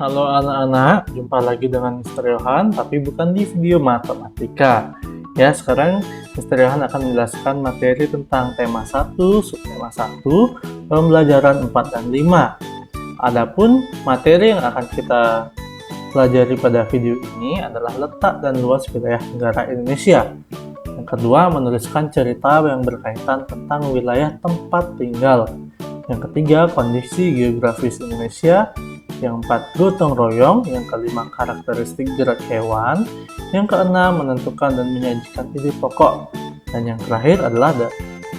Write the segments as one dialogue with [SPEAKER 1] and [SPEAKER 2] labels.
[SPEAKER 1] Halo anak-anak, jumpa lagi dengan Mr. Yohan, tapi bukan di video matematika. Ya, sekarang Mr. Yohan akan menjelaskan materi tentang tema 1, subtema 1, pembelajaran 4 dan 5. Adapun materi yang akan kita pelajari pada video ini adalah letak dan luas wilayah negara Indonesia. Yang kedua, menuliskan cerita yang berkaitan tentang wilayah tempat tinggal. Yang ketiga, kondisi geografis Indonesia. Yang keempat, gotong royong. Yang kelima, karakteristik gerak hewan. Yang keenam, menentukan dan menyajikan ide pokok. Dan yang terakhir adalah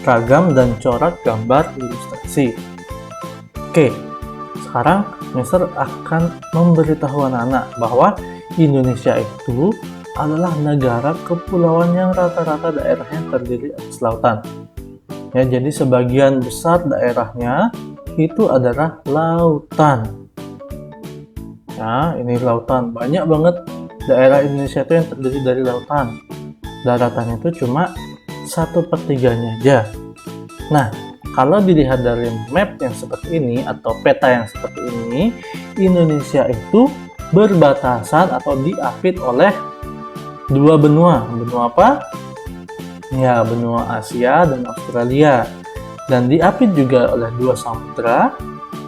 [SPEAKER 1] ragam dan corak gambar ilustrasi. Oke, sekarang Mister akan memberitahu anak-anak bahwa Indonesia itu adalah negara kepulauan yang rata-rata daerahnya terdiri atas lautan. Ya, jadi sebagian besar daerahnya itu adalah lautan. Ya, ini lautan. Banyak banget daerah Indonesia itu yang terdiri dari lautan. Daratan itu cuma 1/3-nya aja. Nah, kalau dilihat dari map yang seperti ini atau peta yang seperti ini, Indonesia itu berbatasan atau diapit oleh dua benua. Benua apa? Ya, benua Asia dan Australia. Dan diapit juga oleh dua samudra,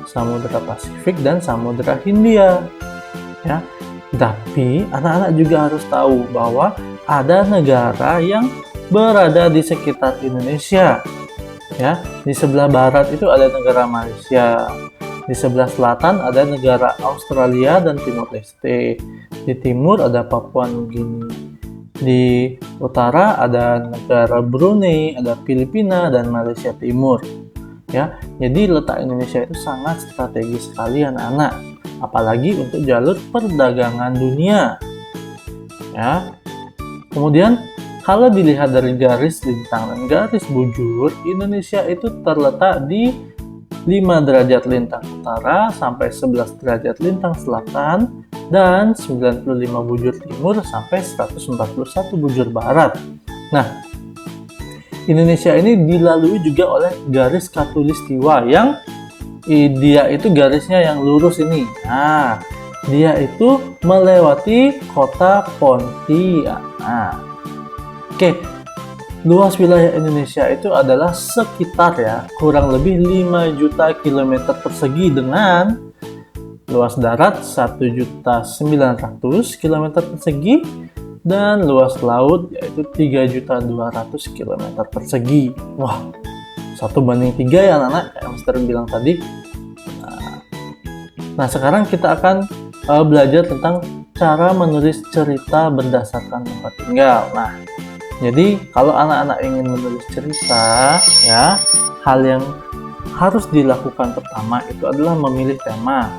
[SPEAKER 1] Samudra Pasifik dan Samudra Hindia. Ya, tapi anak-anak juga harus tahu bahwa ada negara yang berada di sekitar Indonesia. Ya, di sebelah barat itu ada negara Malaysia. Di sebelah selatan ada negara Australia dan Timor Leste. Di timur ada Papua Nugini. Di utara ada negara Brunei, ada Filipina dan Malaysia Timur. Ya, jadi letak Indonesia itu sangat strategis sekali anak-anak, apalagi untuk jalur perdagangan dunia. Ya. Kemudian kalau dilihat dari garis lintang dan garis bujur, Indonesia itu terletak di 5 derajat lintang utara sampai 11 derajat lintang selatan dan 95 bujur timur sampai 141 bujur barat. Nah, Indonesia ini dilalui juga oleh garis khatulistiwa yang dia itu garisnya yang lurus ini. Nah, dia itu melewati kota Pontianak. Oke, luas wilayah Indonesia itu adalah sekitar ya kurang lebih 5 juta kilometer persegi dengan luas darat 1.900.000 kilometer persegi dan luas laut yaitu 3.200.000 km persegi. Wah, 1/3 ya anak-anak, yang Mister bilang tadi. Nah, sekarang kita akan belajar tentang cara menulis cerita berdasarkan tempat tinggal. Nah, jadi kalau anak-anak ingin menulis cerita, ya, hal yang harus dilakukan pertama itu adalah memilih tema.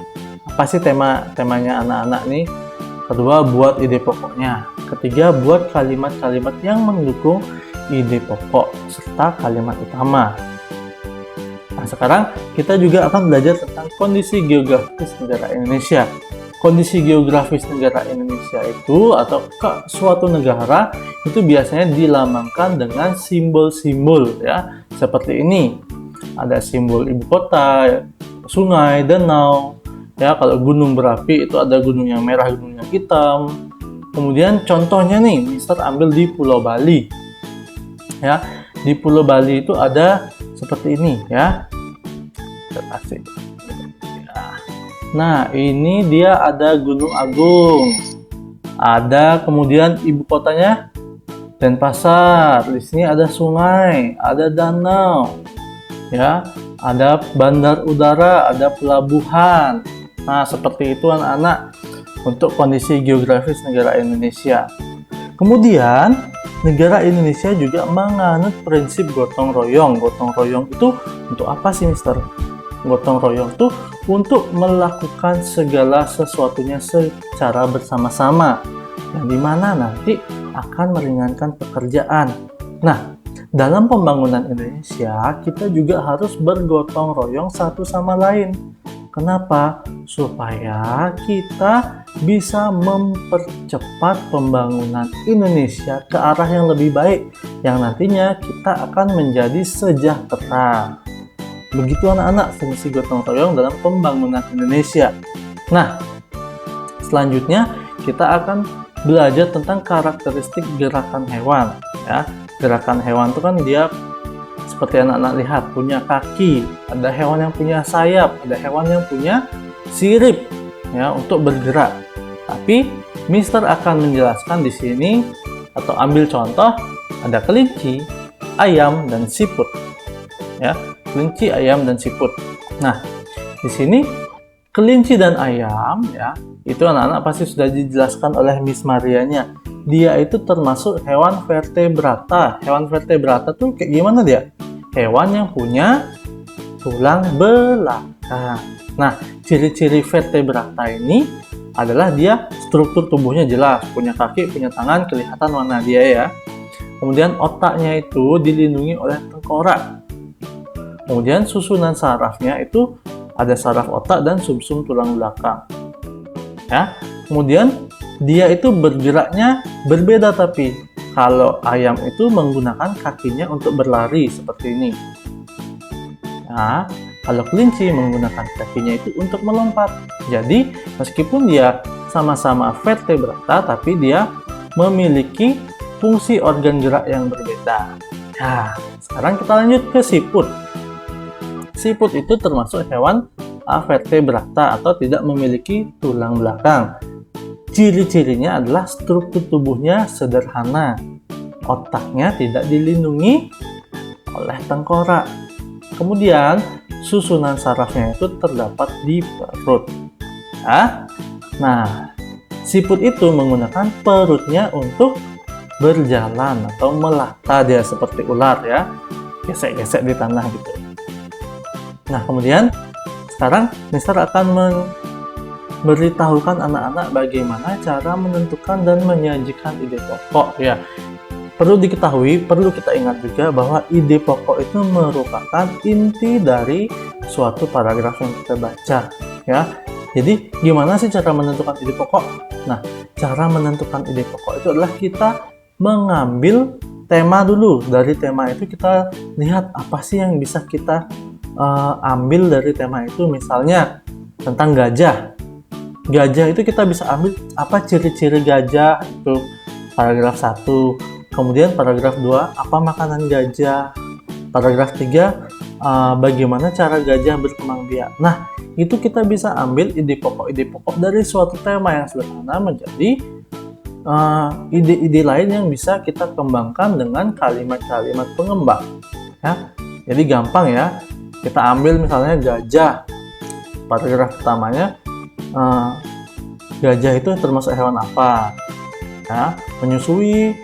[SPEAKER 1] Apa sih temanya anak-anak nih? Kedua, buat ide pokoknya. Ketiga, buat kalimat-kalimat yang mendukung ide pokok serta kalimat utama. Nah, sekarang kita juga akan belajar tentang kondisi geografis negara Indonesia. Kondisi geografis negara Indonesia itu atau suatu negara itu biasanya dilambangkan dengan simbol-simbol ya, seperti ini. Ada simbol ibu kota, sungai, danau. Ya, kalau gunung berapi itu ada gunung yang merah, gunung yang hitam. Kemudian contohnya nih, Mister ambil di Pulau Bali. Ya, di Pulau Bali itu ada seperti ini ya. Nah, ini dia ada Gunung Agung. Ada kemudian ibu kotanya Denpasar. Di sini ada sungai, ada danau. Ya, ada bandar udara, ada pelabuhan. Nah, seperti itu anak-anak untuk kondisi geografis negara Indonesia. Kemudian, negara Indonesia juga menganut prinsip gotong royong. Gotong royong itu untuk apa sih, Mister? Gotong royong itu untuk melakukan segala sesuatunya secara bersama-sama, yang dimana nanti akan meringankan pekerjaan. Nah, dalam pembangunan Indonesia, kita juga harus bergotong royong satu sama lain. Kenapa? Supaya kita bisa mempercepat pembangunan Indonesia ke arah yang lebih baik, yang nantinya kita akan menjadi sejahtera. Begitu anak-anak fungsi gotong royong dalam pembangunan Indonesia. Nah, Selanjutnya kita akan belajar tentang karakteristik gerakan hewan ya. Gerakan hewan itu kan dia seperti anak-anak lihat, punya kaki, ada hewan yang punya sayap, ada hewan yang punya sirip ya untuk bergerak. Tapi Mister akan menjelaskan di sini atau ambil contoh ada kelinci, ayam dan siput. Ya, kelinci, ayam dan siput. Nah, di sini kelinci dan ayam ya, itu anak-anak pasti sudah dijelaskan oleh Miss Marianya. Dia itu termasuk hewan vertebrata. Hewan vertebrata tuh kayak gimana dia? Hewan yang punya tulang belakang. Nah, ciri-ciri vertebrata ini adalah dia struktur tubuhnya jelas, punya kaki, punya tangan, kelihatan warna dia ya. Kemudian otaknya itu dilindungi oleh tengkorak. Kemudian susunan sarafnya itu ada saraf otak dan sumsum tulang belakang. Ya. Kemudian dia itu bergeraknya berbeda, tapi kalau ayam itu menggunakan kakinya untuk berlari seperti ini. Nah, kalau kelinci menggunakan kakinya itu untuk melompat. Jadi, meskipun dia sama-sama vertebrata, tapi dia memiliki fungsi organ gerak yang berbeda. Nah, sekarang kita lanjut ke siput. Siput itu termasuk hewan vertebrata atau tidak memiliki tulang belakang. Ciri-cirinya adalah struktur tubuhnya sederhana, otaknya tidak dilindungi oleh tengkorak. Kemudian susunan sarafnya itu terdapat di perut. Nah, siput itu menggunakan perutnya untuk berjalan atau melata, dia seperti ular ya, gesek-gesek di tanah gitu. Nah, kemudian sekarang Mister akan memberitahukan anak-anak bagaimana cara menentukan dan menyajikan ide pokok ya. Perlu diketahui, perlu kita ingat juga bahwa ide pokok itu merupakan inti dari suatu paragraf yang kita baca ya. Jadi gimana sih cara menentukan ide pokok? Nah, cara menentukan ide pokok itu adalah kita mengambil tema dulu. Dari tema itu kita lihat apa sih yang bisa kita ambil dari tema itu. Misalnya tentang gajah. Gajah itu kita bisa ambil apa ciri-ciri gajah, itu paragraf 1. Kemudian paragraf 2, apa makanan gajah. Paragraf 3, bagaimana cara gajah berkembang biak. Nah, itu kita bisa ambil ide pokok dari suatu tema yang sederhana menjadi ide-ide lain yang bisa kita kembangkan dengan kalimat-kalimat pengembang. Ya. Jadi gampang ya. Kita ambil misalnya gajah. Paragraf pertamanya, gajah itu termasuk hewan apa? Ya, menyusui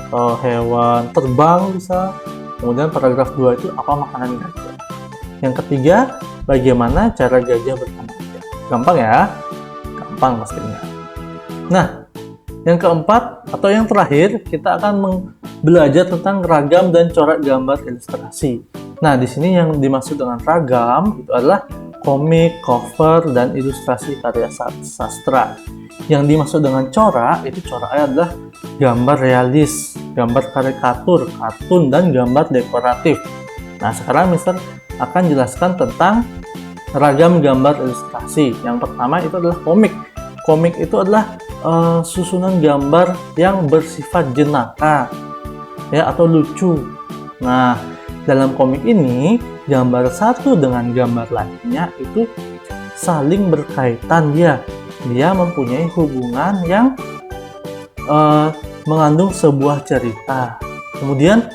[SPEAKER 1] atau hewan terbang bisa. Kemudian paragraf 2 itu apa makanan gajah. Yang ketiga, bagaimana cara gajah berkembang biak. Gampang ya? Gampang pastinya. Nah, yang keempat atau yang terakhir, kita akan belajar tentang ragam dan corak gambar ilustrasi. Nah, di sini yang dimaksud dengan ragam itu adalah komik, cover, dan ilustrasi karya sastra. Yang dimaksud dengan corak, itu coraknya adalah gambar realis, gambar karikatur, kartun, dan gambar dekoratif. Nah, sekarang Mister akan jelaskan tentang ragam gambar ilustrasi. Yang pertama itu adalah komik. Komik itu adalah susunan gambar yang bersifat jenaka ya, atau lucu. Nah, dalam komik ini gambar satu dengan gambar lainnya itu saling berkaitan, dia mempunyai hubungan yang mengandung sebuah cerita. Kemudian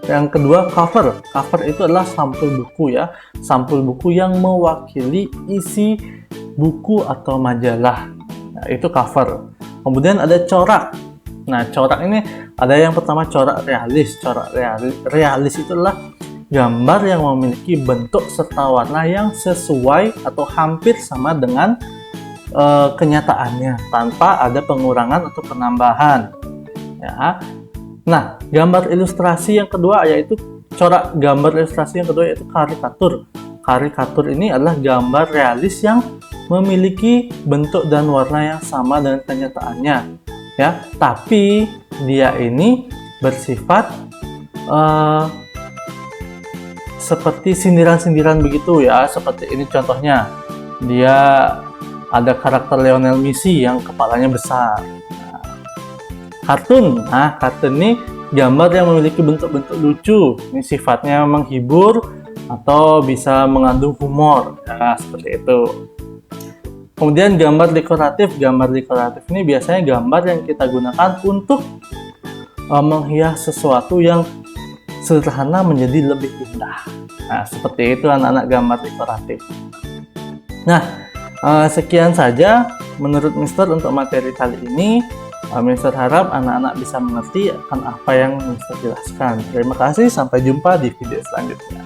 [SPEAKER 1] yang kedua, cover. Cover itu adalah sampul buku ya, sampul buku yang mewakili isi buku atau majalah. Nah, itu cover. Kemudian ada corak. Nah, corak ini ada yang pertama corak realis. Corak realis itu adalah gambar yang memiliki bentuk serta warna yang sesuai atau hampir sama dengan kenyataannya tanpa ada pengurangan atau penambahan. Ya. Nah, gambar ilustrasi yang kedua yaitu corak gambar ilustrasi yang kedua yaitu karikatur. Karikatur ini adalah gambar realis yang memiliki bentuk dan warna yang sama dengan kenyataannya. Ya, tapi dia ini bersifat seperti sindiran-sindiran begitu ya. Seperti ini contohnya. Dia ada karakter Lionel Messi yang kepalanya besar. Kartun, kartun ini gambar yang memiliki bentuk-bentuk lucu. Ini sifatnya menghibur atau bisa mengandung humor, ya, seperti itu. Kemudian gambar dekoratif ini biasanya gambar yang kita gunakan untuk menghias sesuatu yang sederhana menjadi lebih indah. Nah, seperti itu anak-anak gambar dekoratif. Nah, sekian saja menurut Mister untuk materi kali ini. Mister harap anak-anak bisa mengerti akan apa yang Mister jelaskan. Terima kasih, sampai jumpa di video selanjutnya.